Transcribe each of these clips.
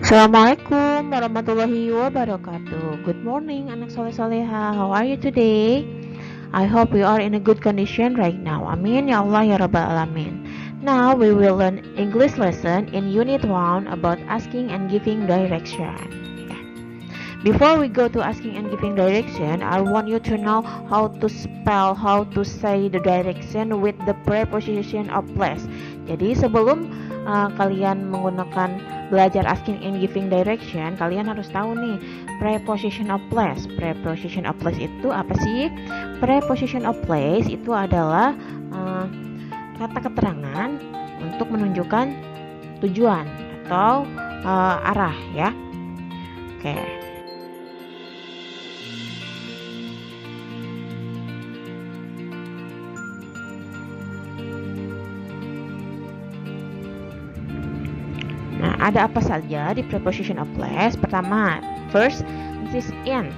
Assalamualaikum warahmatullahi wabarakatuh. Good morning anak soleh soleha. How are you today? I hope you are in a good condition right now. Amin ya Allah ya Rabbal Alamin. Now we will learn English lesson in Unit 1 about asking and giving direction. Before we go to asking and giving direction, I want you to know how to spell, how to say the direction with the preposition of place. Jadi sebelum kalian menggunakan belajar asking and giving direction, kalian harus tahu nih preposition of place. Preposition of place itu apa sih? Preposition of place itu adalah kata keterangan untuk menunjukkan tujuan atau arah ya. Oke. Nah, ada apa saja di preposition of place? Pertama, first, this is in.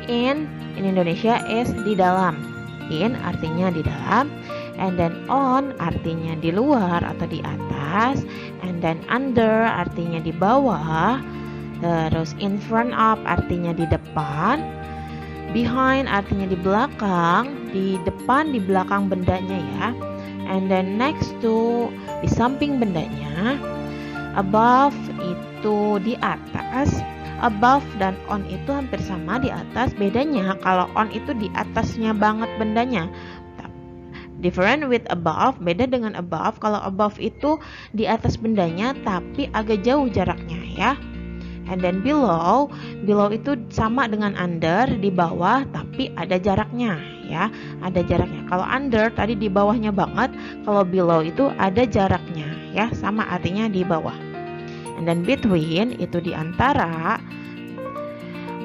In Indonesia is di dalam. In artinya di dalam, and then on artinya di luar atau di atas, and then under artinya di bawah, terus in front of artinya di depan, behind artinya di belakang, di depan, di belakang bendanya ya, and then next to di samping bendanya. Above itu di atas, above dan on itu hampir sama di atas. Bedanya kalau on itu di atasnya banget bendanya. Different with above, beda dengan above. Kalau above itu di atas bendanya tapi agak jauh jaraknya ya. And then below, below itu sama dengan under, di bawah tapi ada jaraknya ya, ada jaraknya. Kalau under tadi di bawahnya banget, kalau below itu ada jaraknya ya, sama artinya di bawah. And then between itu di antara,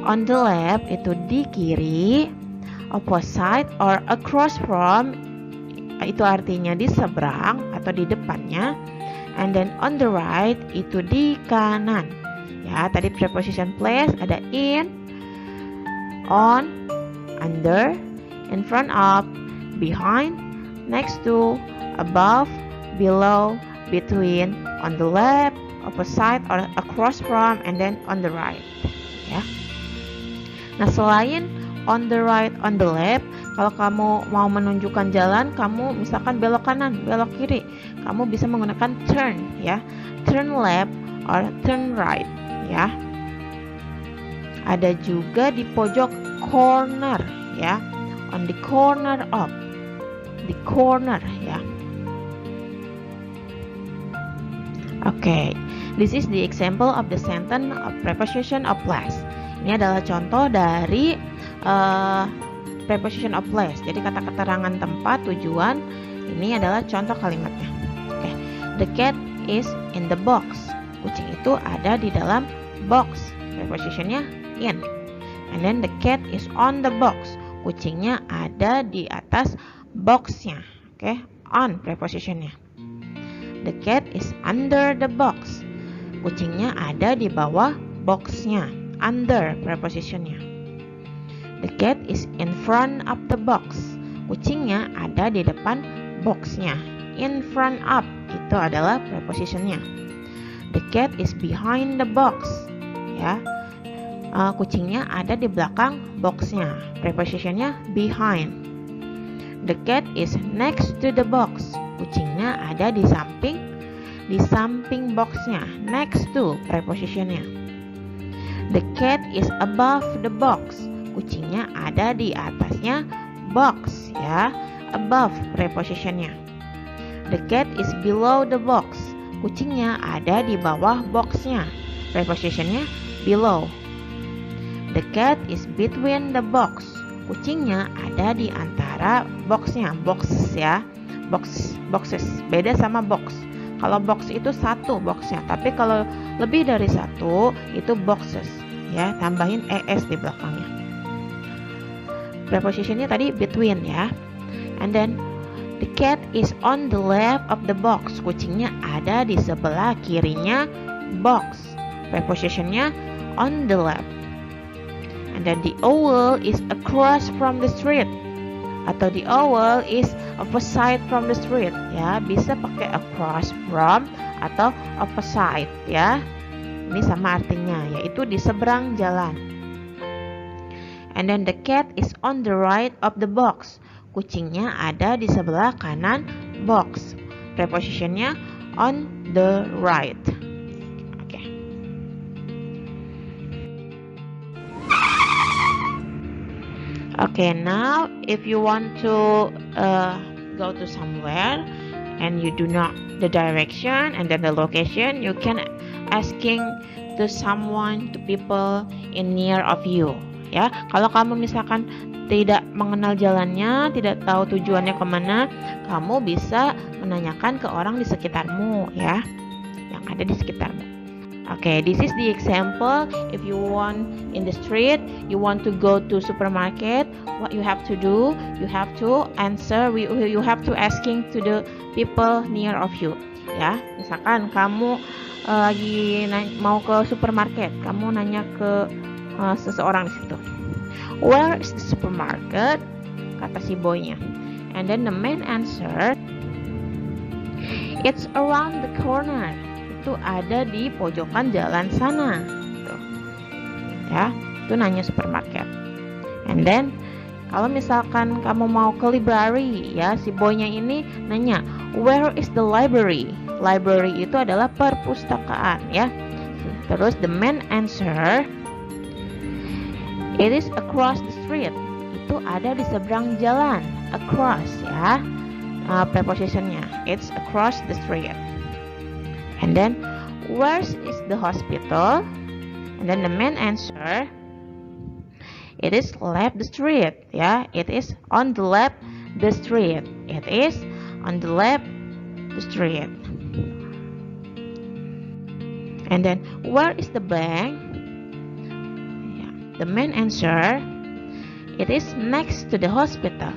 on the left itu di kiri, opposite or across from itu artinya di seberang atau di depannya, and then on the right itu di kanan. Ya, tadi preposition place ada in, on, under, in front of, behind, next to, above, below, between, on the left, opposite or across from, and then on the right ya. Nah, selain on the right, on the left, kalau kamu mau menunjukkan jalan, kamu misalkan belok kanan, belok kiri, kamu bisa menggunakan turn ya, turn left or turn right ya. Ada juga di pojok corner ya, on the corner of, the corner ya. Okay, this is the example of the sentence of preposition of place. Ini adalah contoh dari preposition of place. Jadi kata keterangan tempat, tujuan. Ini adalah contoh kalimatnya. Okay. The cat is in the box. Kucing itu ada di dalam box. Prepositionnya in. And then the cat is on the box. Kucingnya ada di atas boxnya. Okay. On prepositionnya. The cat is under the box. Kucingnya ada di bawah boxnya. Under prepositionnya. The cat is in front of the box. Kucingnya ada di depan boxnya. In front of itu adalah prepositionnya. The cat is behind the box. Ya, kucingnya ada di belakang boxnya. Prepositionnya behind. The cat is next to the box. Kucingnya ada di samping boxnya. Next to prepositionnya. The cat is above the box. Kucingnya ada di atasnya box ya. Above prepositionnya. The cat is below the box. Kucingnya ada di bawah boxnya. Prepositionnya below. The cat is between the box. Kucingnya ada di antara boxnya. Box ya. Boxes beda sama box. Kalau box itu satu boxnya, tapi kalau lebih dari satu itu boxes ya, tambahin es di belakangnya. Prepositionnya tadi between ya. And then the cat is on the left of the box. Kucingnya ada di sebelah kirinya box. Prepositionnya on the left. And then the owl is across from the street. Atau the owl is opposite from the street ya, bisa pakai across from atau opposite ya. Ini sama artinya, yaitu di seberang jalan. And then the cat is on the right of the box. Kucingnya ada di sebelah kanan box. Prepositionnya on the right. Okay, now if you want to go to somewhere and you do not the direction and then the location, you can asking to someone, to people in near of you. Ya, kalau kamu misalkan tidak mengenal jalannya, tidak tahu tujuannya kemana, kamu bisa menanyakan ke orang di sekitarmu, ya, yang ada di sekitarmu. Okay, this is the example. If you want in the street, you want to go to supermarket, what you have to do? You have to answer. You have to asking to the people near of you. Ya, misalkan kamu lagi mau ke supermarket, kamu nanya ke seseorang di situ. Where is the supermarket? Kata si boynya. And then the man answer, it's around the corner. Itu ada di pojokan jalan sana. Tuh. Ya, itu nanya supermarket. And then kalau misalkan kamu mau ke library, ya, si boynya ini nanya, where is the library? Library itu adalah perpustakaan, ya. Terus the man answer, it is across the street. Itu ada di seberang jalan. Across, ya. Prepositionnya, it's across the street. And then, where is the hospital? And then the man answer, it is left the street. Ya, it is on the left the street. It is on the left the street. And then, where is the bank? The man answer, it is next to the hospital.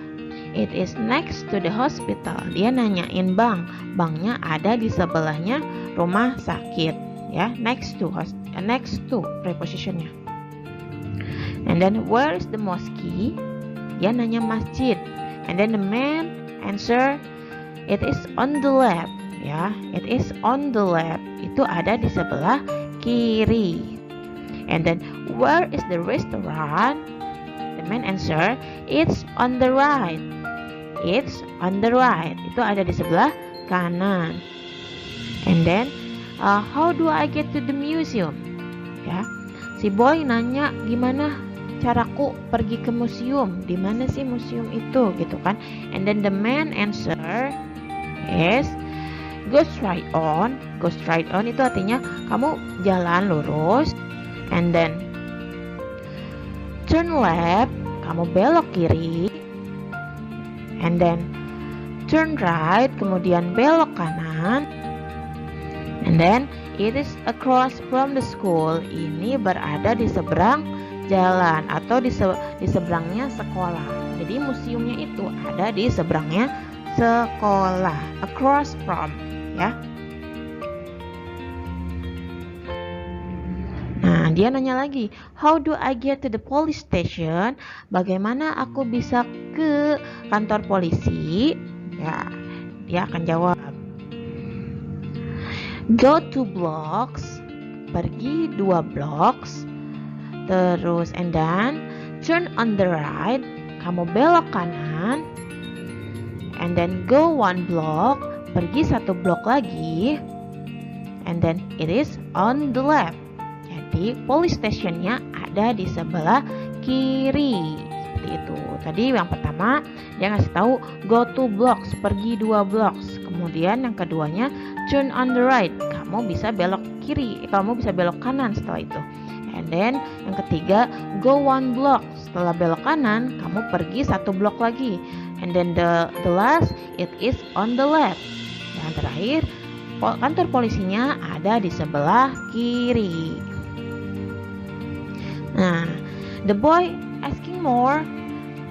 It is next to the hospital. Dia nanyain bank. Banknya ada di sebelahnya rumah sakit. Ya, next to prepositionnya. And then where is the mosque? Dia nanya masjid. And then the man answer, it is on the left. Ya, it is on the left. Itu ada di sebelah kiri. And then where is the restaurant? The man answer, it's on the right. It's on the right. Itu ada di sebelah kanan. And then how do I get to the museum? Ya, si boy nanya gimana caraku pergi ke museum? Di mana sih museum itu, gitu kan? And then the man answer is go straight on. Go straight on itu artinya kamu jalan lurus. And then turn left, kamu belok kiri. And then turn right, kemudian belok kanan. And then it is across from the school. Ini berada di seberang jalan atau di seberangnya sekolah. Jadi museumnya itu ada di seberangnya sekolah. Across from, ya. Nah, dia nanya lagi, how do I get to the police station? Bagaimana aku bisa ke kantor polisi? Ya, dia akan jawab, go 2 blocks, pergi 2 blocks, terus and then turn on the right, kamu belok kanan, and then go 1 block, pergi 1 blok lagi, and then it is on the left. Jadi police stationnya ada di sebelah kiri. Seperti itu. Tadi yang pertama dia ngasih tahu go 2 blocks, pergi 2 blocks. Kemudian yang keduanya turn on the right, kamu bisa belok kiri, kamu bisa belok kanan setelah itu. And then yang ketiga go 1 block, setelah belok kanan kamu pergi 1 blok lagi. And then the last it is on the left. Yang terakhir kantor polisinya ada di sebelah kiri. Nah, the boy asking more.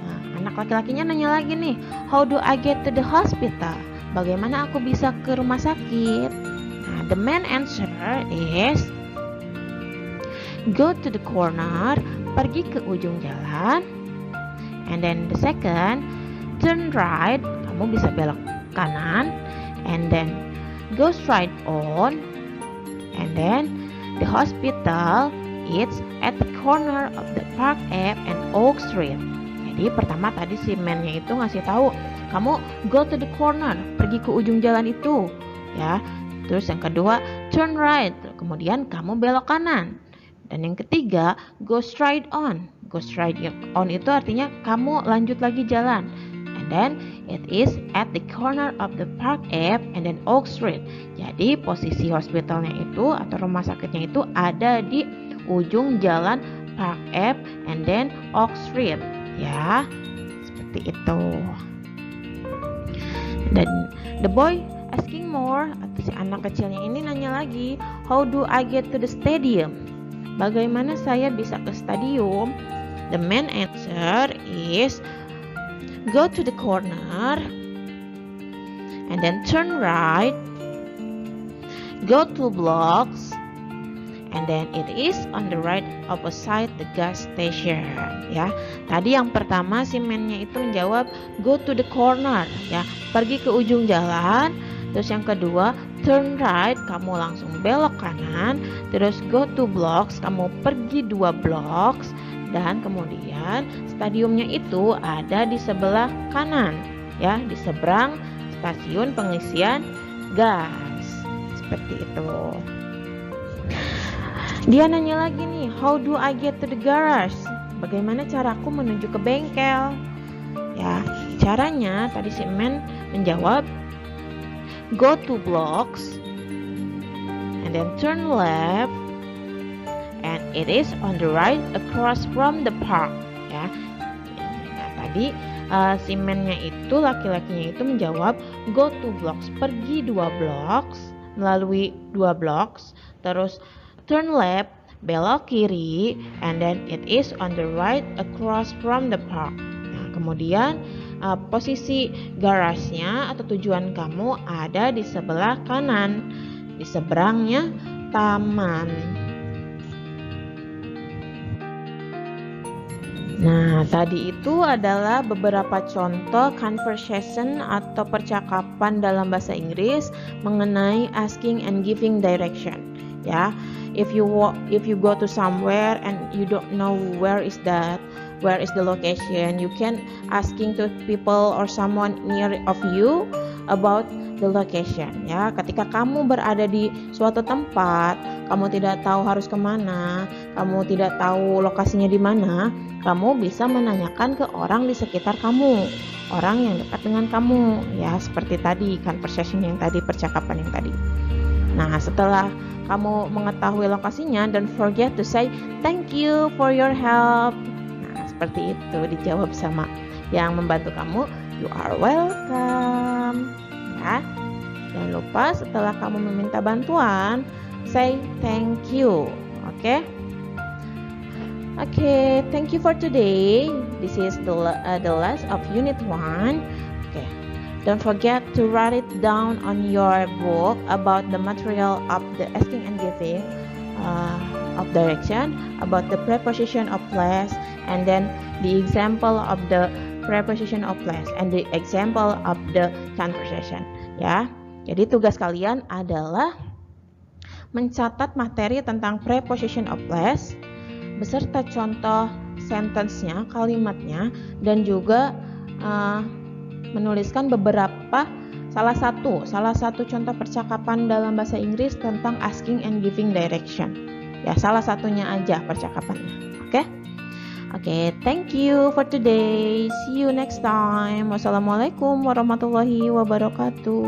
Nah, anak laki-lakinya nanya lagi nih, how do I get to the hospital? Bagaimana aku bisa ke rumah sakit? Nah, the man answer is go to the corner, pergi ke ujung jalan. And then the second, turn right, kamu bisa belok kanan. And then go straight on. And then The hospital is at the corner of the Park Ave and Oak Street. Jadi pertama tadi si man-nya itu ngasih tahu, kamu go to the corner, pergi ke ujung jalan itu, ya. Terus yang kedua, turn right, kemudian kamu belok kanan. Dan yang ketiga, go straight on. Go straight on itu artinya kamu lanjut lagi jalan. And then it is at the corner of the Park Ave and then Oak Street. Jadi posisi hospitalnya itu atau rumah sakitnya itu ada di ujung jalan Park Ave and then Oak Street. Ya, seperti itu. Dan the boy asking more, atau si anak kecilnya ini nanya lagi, how do I get to the stadium? Bagaimana saya bisa ke stadium? The man answer is, go to the corner and then turn right, go 2 blocks, and then it is on the right opposite the gas station. Ya, tadi yang pertama si man-nya itu menjawab go to the corner, ya, pergi ke ujung jalan. Terus yang kedua turn right, kamu langsung belok kanan. Terus go 2 blocks, kamu pergi 2 blocks. Dan kemudian stadiumnya itu ada di sebelah kanan, ya, di seberang stasiun pengisian gas. Seperti itu. Dia nanya lagi nih, how do I get to the garage? Bagaimana caraku menuju ke bengkel? Ya, caranya tadi si man menjawab, go 2 blocks and then turn left and it is on the right across from the park. Ya, nah, tadi si man-nya itu, laki-lakinya itu menjawab, go 2 blocks, pergi 2 blocks, melalui 2 blocks, terus turn left, belok kiri, and then it is on the right across from the park. Nah, kemudian posisi garasnya atau tujuan kamu ada di sebelah kanan, di seberangnya taman. Nah, tadi itu adalah beberapa contoh conversation atau percakapan dalam bahasa Inggris mengenai asking and giving direction. Ya, if you go to somewhere and you don't know where is the location, you can asking to people or someone near of you about the location. Ya, ketika kamu berada di suatu tempat, kamu tidak tahu harus kemana, kamu tidak tahu lokasinya di mana, kamu bisa menanyakan ke orang di sekitar kamu, orang yang dekat dengan kamu. Ya, seperti tadi conversation yang tadi, percakapan yang tadi. Nah, setelah kamu mengetahui lokasinya, don't forget to say thank you for your help. Nah, seperti itu dijawab sama yang membantu kamu, you are welcome. Ya, jangan lupa setelah kamu meminta bantuan, say thank you. Oke? Oke, thank you for today. This is the last of Unit 1. Okay. Don't forget to write it down on your book about the material of the asking and giving of direction, about the preposition of place, and then the example of the preposition of place and the example of the conversation. Ya, jadi tugas kalian adalah mencatat materi tentang preposition of place beserta contoh sentence-nya, kalimatnya, dan juga menuliskan salah satu contoh percakapan dalam bahasa Inggris tentang asking and giving direction. Ya, salah satunya aja percakapannya. Oke, thank you for today. See you next time. Wassalamualaikum warahmatullahi wabarakatuh.